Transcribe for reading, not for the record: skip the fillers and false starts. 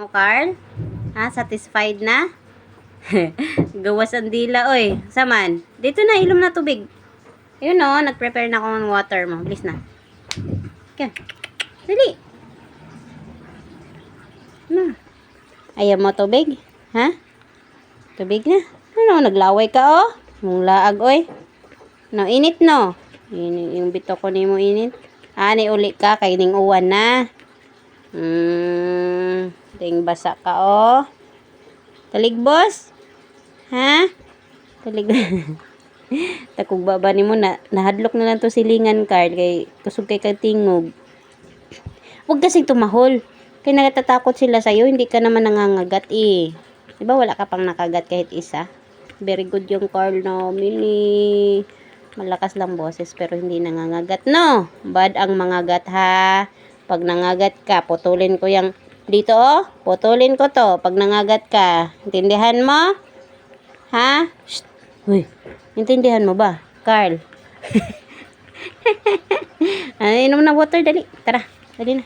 O, Carl? Ha? Satisfied na? Gawas ang dila, oy. Saman. Dito na, ilom na tubig. Ayun o, nag-prepare na ako ng water mo. Bilis na. Okay. Dali. Na. Ayaw mo tubig? Ha? Tubig na. Ano, naglaway ka o? Mong laag, oy. No, init no. Yung bito ko ni mo init. Ani uli ka, kay ning uwan na. Ting basa ka o. Taligbos? Ha? Talig. Takog baba ni mo na nahadlok na lang to silingan, Carl, kay kusog kay katingog. Huwag kasing tumahol. Kaya natatakot sila sa'yo, hindi ka naman nangangagat eh. Diba wala ka pang nakagat kahit isa? Very good yung Carl namin eh. Malakas lang boses pero hindi nangangagat, no? Bad ang mangagat ha. Pag nangagat ka, putulin ko yung dito oh. Putulin ko to pag nangagat ka. Intindihan mo? Ha? Shh. Uy, intindihan mo ba, Carl? Inom na water, dali. Tara, dali na.